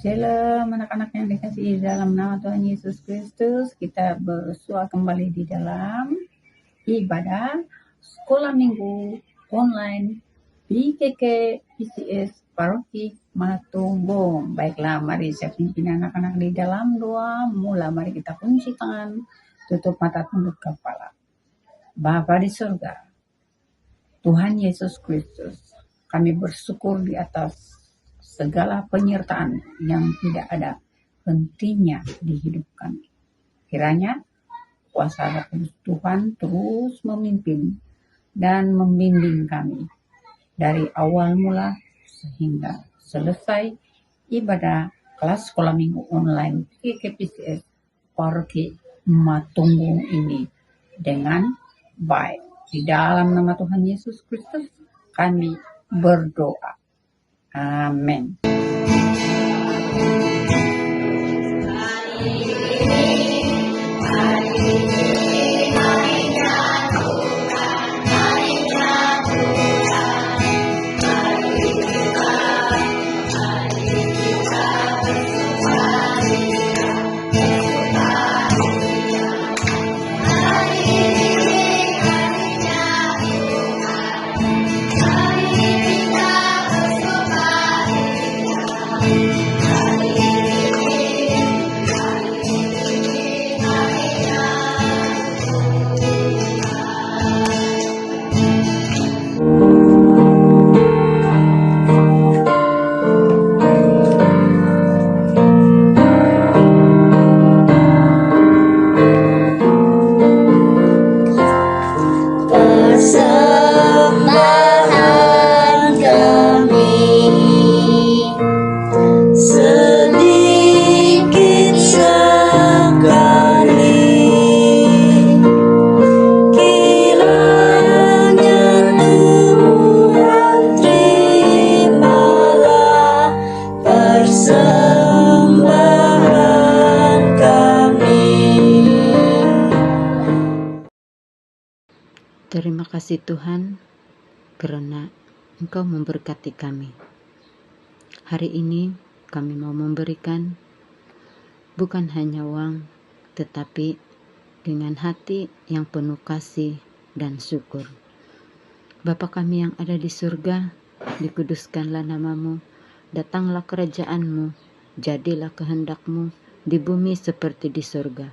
Shalom anak-anak yang dikasihi dalam nama Tuhan Yesus Kristus. Kita bersua kembali di dalam ibadah sekolah minggu online PKK PCS Paroki Matumbung. Baiklah, mari saya pimpin anak-anak di dalam doa. Mula mari kita kunci tangan, tutup mata, tunduk kepala. Bapa di surga, Tuhan Yesus Kristus, kami bersyukur di atas segala penyertaan yang tidak ada hentinya di hidup kami. Kiranya kuasa Roh Kudus Tuhan terus memimpin dan membimbing kami dari awal mula sehingga selesai ibadah kelas sekolah minggu online PKPCS Paroki Matumbung ini dengan baik. Di dalam nama Tuhan Yesus Kristus kami berdoa. Amin. Terima kasih Tuhan karena Engkau memberkati kami. Hari ini kami mau memberikan bukan hanya uang, tetapi dengan hati yang penuh kasih dan syukur. Bapa kami yang ada di surga, dikuduskanlah namamu, datanglah kerajaanmu, jadilah kehendak-mu di bumi seperti di surga.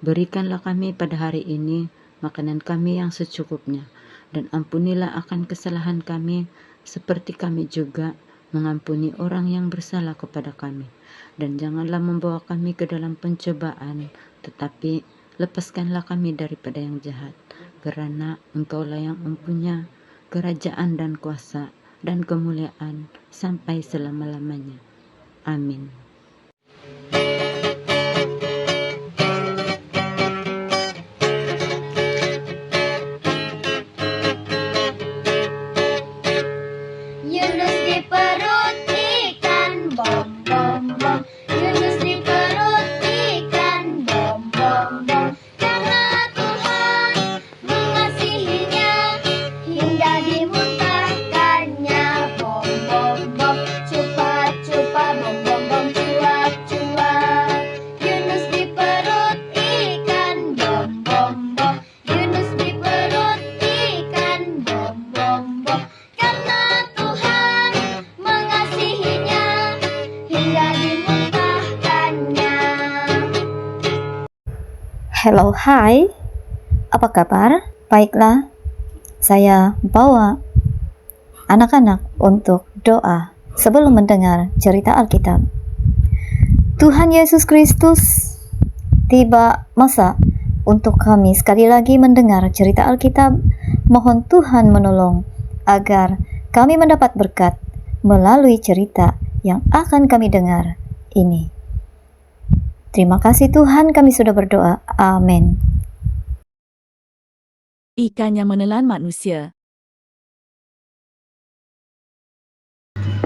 Berikanlah kami pada hari ini makanan kami yang secukupnya, dan ampunilah akan kesalahan kami, seperti kami juga mengampuni orang yang bersalah kepada kami. Dan janganlah membawa kami ke dalam pencobaan, tetapi lepaskanlah kami daripada yang jahat. Karena Engkaulah yang mempunyai kerajaan dan kuasa dan kemuliaan sampai selama-lamanya. Amin. Hello, hai. Apa kabar? Baiklah, saya bawa anak-anak untuk doa sebelum mendengar cerita Alkitab. Tuhan Yesus Kristus, tiba masa untuk kami sekali lagi mendengar cerita Alkitab. Mohon Tuhan menolong agar kami mendapat berkat melalui cerita yang akan kami dengar ini. Terima kasih Tuhan, kami sudah berdoa. Amin. Ikan yang menelan manusia.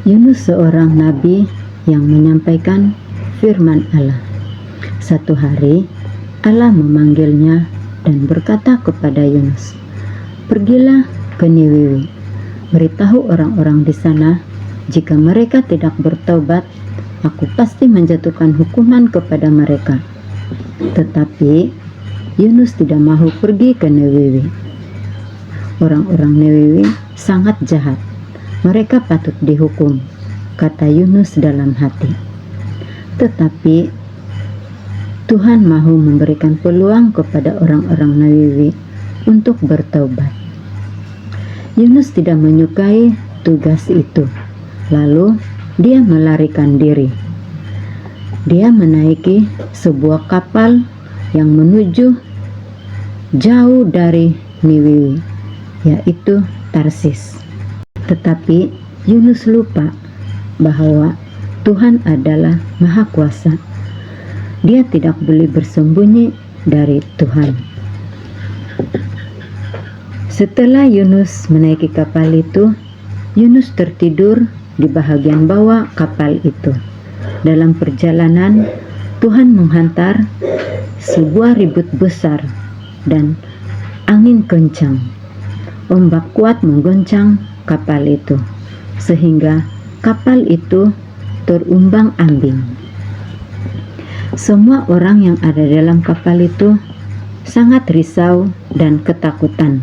Yunus seorang nabi yang menyampaikan firman Allah. Satu hari, Allah memanggilnya dan berkata kepada Yunus, "Pergilah ke Niniwe, beritahu orang-orang di sana, jika mereka tidak bertobat, aku pasti menjatuhkan hukuman kepada mereka." Tetapi Yunus tidak mau pergi ke Niniwe. Orang-orang Niniwe sangat jahat. Mereka patut dihukum, kata Yunus dalam hati. Tetapi Tuhan mahu memberikan peluang kepada orang-orang Niniwe untuk bertaubat. Yunus tidak menyukai tugas itu. Lalu dia melarikan diri. Dia menaiki sebuah kapal yang menuju jauh dari Niniwe, yaitu Tarsis. Tetapi Yunus lupa bahwa Tuhan adalah Maha Kuasa. Dia tidak boleh bersembunyi dari Tuhan. Setelah Yunus menaiki kapal itu, Yunus tertidur di bahagian bawah kapal itu. Dalam perjalanan, Tuhan menghantar sebuah ribut besar dan angin kencang. Ombak kuat menggoncang kapal itu, sehingga kapal itu terumbang-ambing. Semua orang yang ada dalam kapal itu sangat risau dan ketakutan.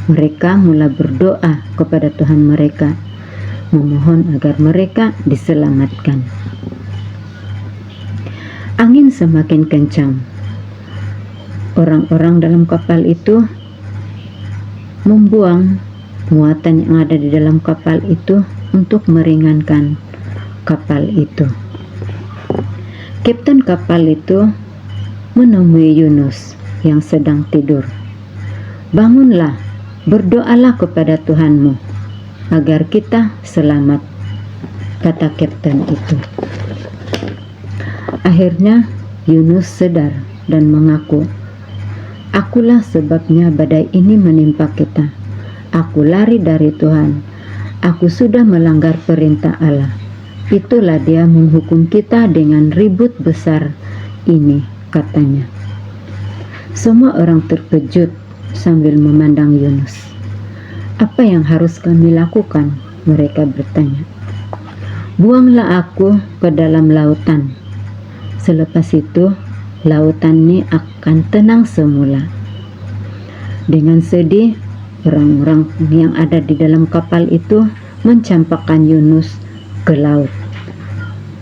Mereka mulai berdoa kepada Tuhan mereka, memohon agar mereka diselamatkan. Angin semakin kencang. Orang-orang dalam kapal itu membuang muatan yang ada di dalam kapal itu untuk meringankan kapal itu. Kapten kapal itu menemui Yunus yang sedang tidur. "Bangunlah, berdoalah kepada Tuhanmu agar kita selamat," kata kapten itu. Akhirnya Yunus sadar dan mengaku, "Akulah sebabnya badai ini menimpa kita. Aku lari dari Tuhan. Aku sudah melanggar perintah Allah. Itulah dia menghukum kita dengan ribut besar ini," katanya. Semua orang terkejut sambil memandang Yunus. "Apa yang harus kami lakukan?" mereka bertanya. "Buanglah aku ke dalam lautan. Selepas itu, lautan ini akan tenang semula." Dengan sedih, orang-orang yang ada di dalam kapal itu mencampakkan Yunus ke laut.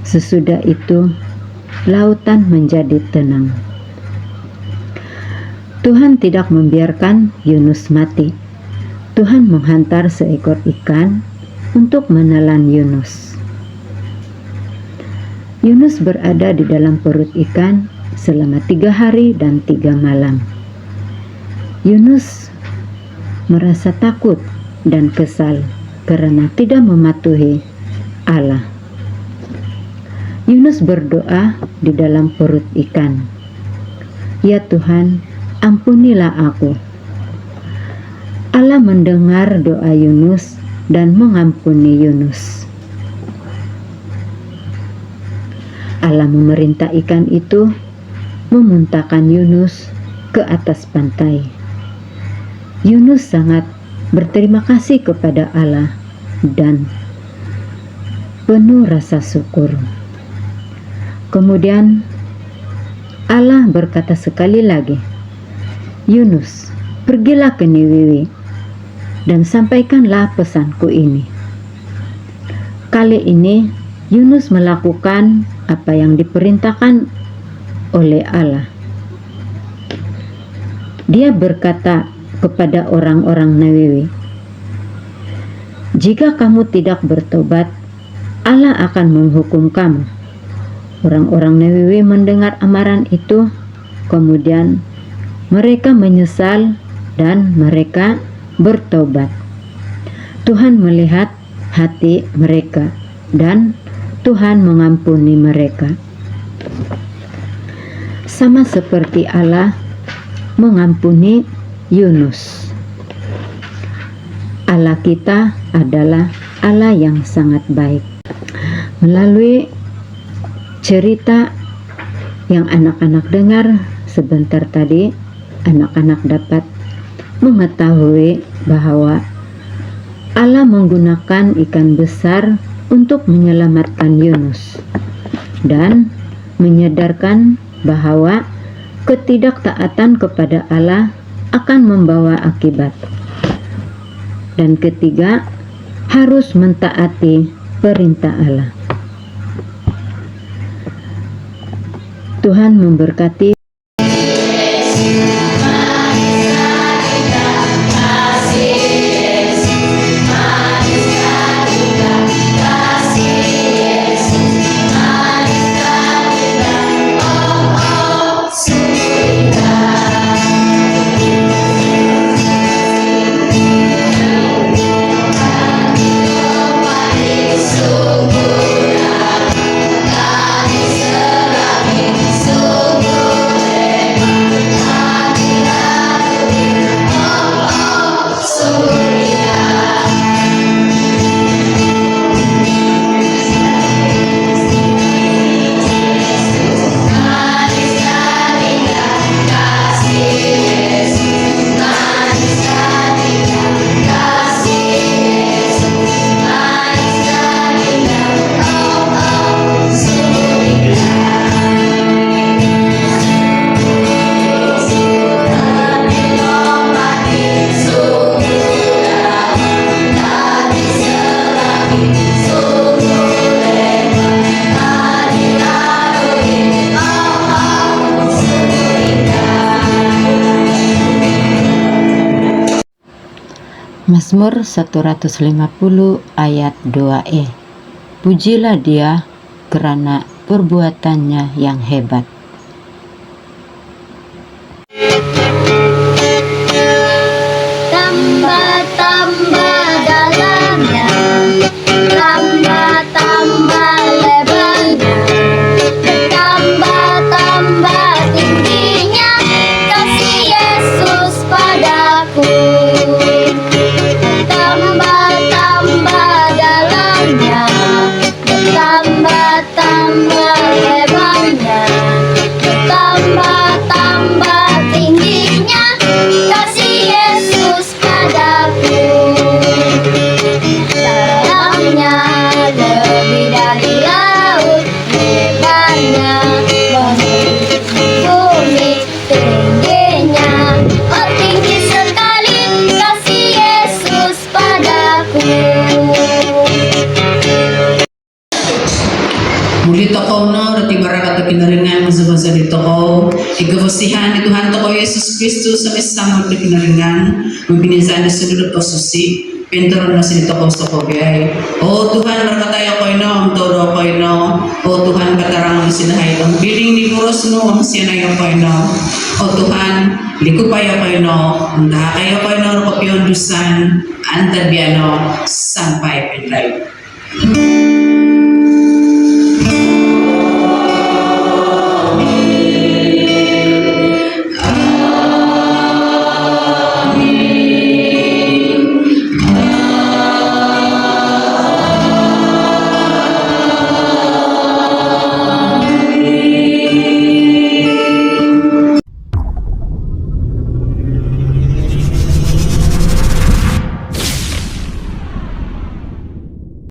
Sesudah itu, lautan menjadi tenang. Tuhan tidak membiarkan Yunus mati. Tuhan menghantar seekor ikan untuk menelan Yunus. Yunus berada di dalam perut ikan selama 3 hari dan 3 malam. Yunus merasa takut dan kesal karena tidak mematuhi Allah. Yunus berdoa di dalam perut ikan, "Ya Tuhan, ampunilah aku." Allah mendengar doa Yunus dan mengampuni Yunus. Allah memerintah ikan itu memuntahkan Yunus ke atas pantai. Yunus sangat berterima kasih kepada Allah dan penuh rasa syukur. Kemudian Allah berkata sekali lagi, "Yunus, pergilah ke Niniwe dan sampaikanlah pesanku ini." Kali ini Yunus melakukan apa yang diperintahkan oleh Allah. Dia berkata kepada orang-orang Niniwe, "Jika kamu tidak bertobat, Allah akan menghukum kamu." Orang-orang Niniwe mendengar amaran itu Kemudian mereka menyesal dan mereka bertobat. Tuhan melihat hati mereka dan Tuhan mengampuni mereka. Sama seperti Allah mengampuni Yunus. Allah kita adalah Allah yang sangat baik. Melalui cerita yang anak-anak dengar sebentar tadi, anak-anak dapat mengetahui bahwa Allah menggunakan ikan besar untuk menyelamatkan Yunus dan menyadarkan bahwa ketidaktaatan kepada Allah akan membawa akibat. Dan ketiga, harus mentaati perintah Allah. Tuhan memberkati. Mazmur 150 ayat 2e. Pujilah Dia karena perbuatannya yang hebat. Tambah-tambah dalamnya, tambah-tambah lebarnya, tambah-tambah tingginya kasih Yesus padaku. Tambah-tambah dalamnya, tambah-tambah lebarnya, tambah-tambah tingginya kasih Yesus padaku. Dalamnya lebih dari laut, lebarnya bumi, tingginya oh tinggi sekali kasih Yesus padaku. Muli tokoh no rati barakat kinaringan masa-masa di tokoh ikawasihan di Tuhan tokoh Yesus Kristus sampai sama di kinaringan membinasaan di seluruh posisi pinturan nasi di tokoh gay. Oh Tuhan berkata ya koino am toro koino. Oh Tuhan katarang sinahay ang biling ni Boros no ang siya ya koino. Oh Tuhan likupaya koino ang kaya koino rokopion dusan antabiano sampai pinray.